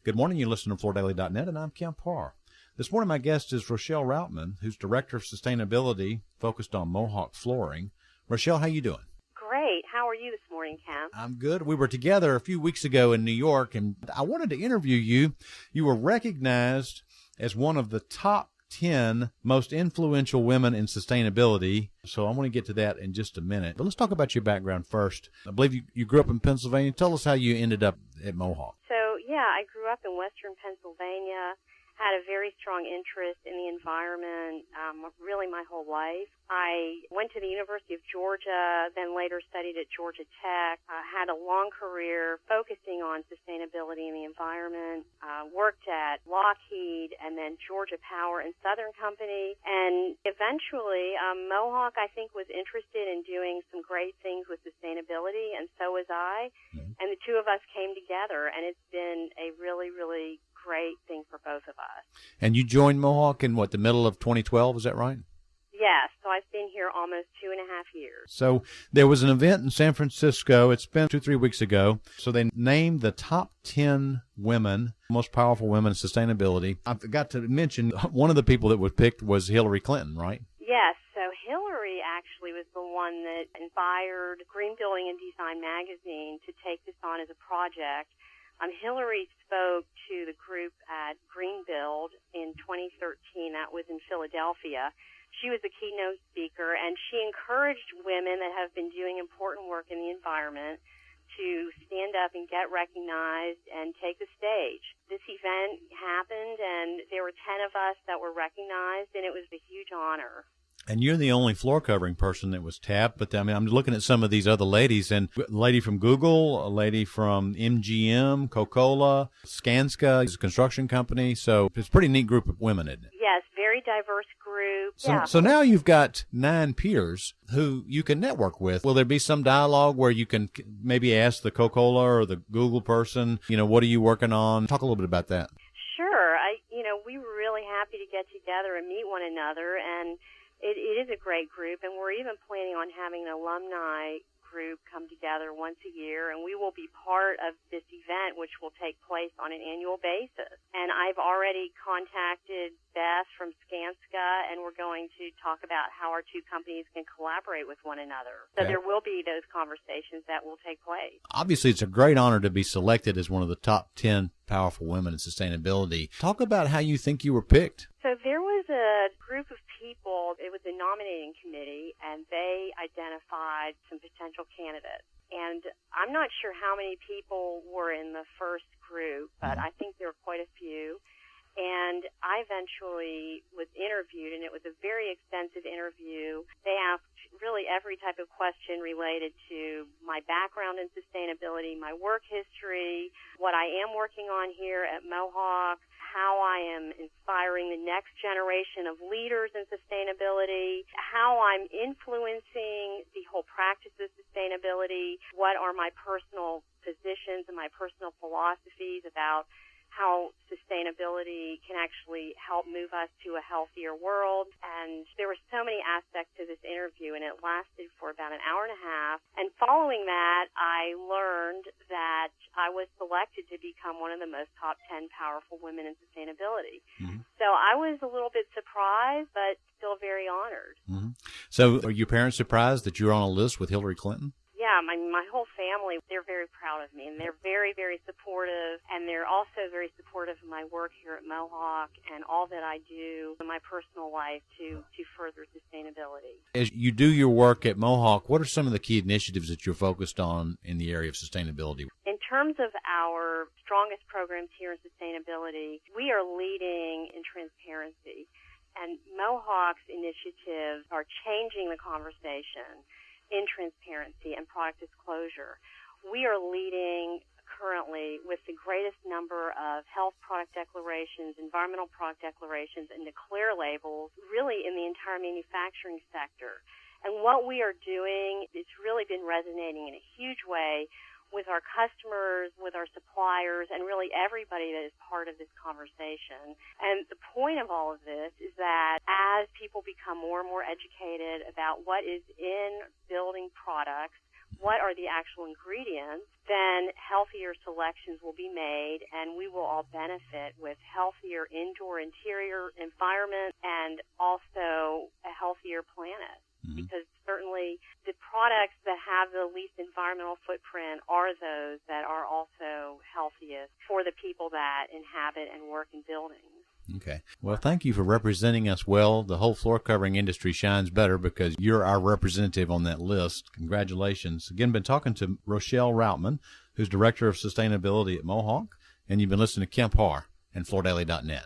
Good morning. You listen to FloorDaily.net, and I'm Kemp Harr. This morning, my guest is Rochelle Routman, who's Director of Sustainability focused on Mohawk flooring. Rochelle, how you doing? Great. How are you this morning, Kemp? I'm good. We were together a few weeks ago in New York, and I wanted to interview you. You were recognized as one of the top 10 most influential women in sustainability. So I want to get to that in just a minute. But let's talk about your background first. I believe you grew up in Pennsylvania. Tell us how you ended up at Mohawk. I grew up in western Pennsylvania, had a very strong interest in the environment really my whole life. I went to the University of Georgia, then later studied at Georgia Tech, had a long career focusing on sustainability and the environment, worked at Lockheed and then Georgia Power and Southern Company, and eventually Mohawk, I think, was interested in doing some great things with sustainability, and so was I, and the two of us came together, and it's been a really, really great thing for both of us. And you joined Mohawk in the middle of 2012, is that right? Yes, so I've been here almost 2.5 years. So there was an event in San Francisco. It's been 2-3 weeks ago. So they named the top 10 women, most powerful women in sustainability. I forgot to mention one of the people that was picked was Hillary Clinton, right? Yes, so Hillary actually was the one that inspired Green Building and Design magazine to take this on as a project. Hillary spoke to the group at Green Build in 2013. That was in Philadelphia. She was the keynote speaker, and she encouraged women that have been doing important work in the environment to stand up and get recognized and take the stage. This event happened, and there were 10 of us that were recognized, and it was a huge honor. And you're the only floor covering person that was tapped. But I mean, I'm looking at some of these other ladies, and a lady from Google, a lady from MGM, Coca-Cola, Skanska, is a construction company. So it's a pretty neat group of women, isn't it? Yes, very diverse group. So now you've got 9 peers who you can network with. Will there be some dialogue where you can maybe ask the Coca-Cola or the Google person, what are you working on? Talk a little bit about that. Sure. We were really happy to get together and meet one another, and it is a great group, and we're even planning on having an alumni group come together once a year, and we will be part of this event, which will take place on an annual basis. And I've already contacted Beth from Skanska, and we're going to talk about how our two companies can collaborate with one another. So there will be those conversations that will take place. Obviously, it's a great honor to be selected as one of the top 10 powerful women in sustainability. Talk about how you think you were picked. So there was a group of people, it was a nominating committee, and they identified some potential candidates. And I'm not sure how many people were in the first group, but I think there were quite a few. And I eventually was interviewed, and it was a very extensive interview. They asked really every type of question related to my background in sustainability, my work history, what I am working on here at Mohawk, how I am inspiring the next generation of leaders in sustainability, how I'm influencing the whole practice of sustainability, what are my personal positions and my personal philosophies about how sustainability can actually help move us to a healthier world. And there were so many aspects to this interview, and it lasted for about an hour and a half. And following that, I learned that I was selected to become one of the most top 10 powerful women in sustainability. So I was a little bit surprised, but still very honored. So are your parents surprised that you're on a list with Hillary Clinton? Yeah, my whole family, they're very proud of me, and they're very, very supportive, and they're also very supportive of my work here at Mohawk and all that I do in my personal life to further sustainability. As you do your work at Mohawk, what are some of the key initiatives that you're focused on in the area of sustainability? In terms of our strongest programs here in sustainability, we are leading in transparency, and Mohawk's initiatives are changing the conversation in transparency and product disclosure. We are leading currently with the greatest number of health product declarations, environmental product declarations, and declare labels really in the entire manufacturing sector. And what we are doing, it's really been resonating in a huge way with our customers, with our suppliers, and really everybody that is part of this conversation. And the point of all of this is that as people become more and more educated about what is in building products, what are the actual ingredients, then healthier selections will be made, and we will all benefit with healthier indoor interior environment and also a healthier planet. Because certainly the products that have the least environmental footprint are those that are also healthiest for the people that inhabit and work in buildings. Okay. Well, thank you for representing us well. The whole floor covering industry shines better because you're our representative on that list. Congratulations. Again, been talking to Rochelle Routman, who's Director of Sustainability at Mohawk, and you've been listening to Kemp Harr and FloorDaily.net.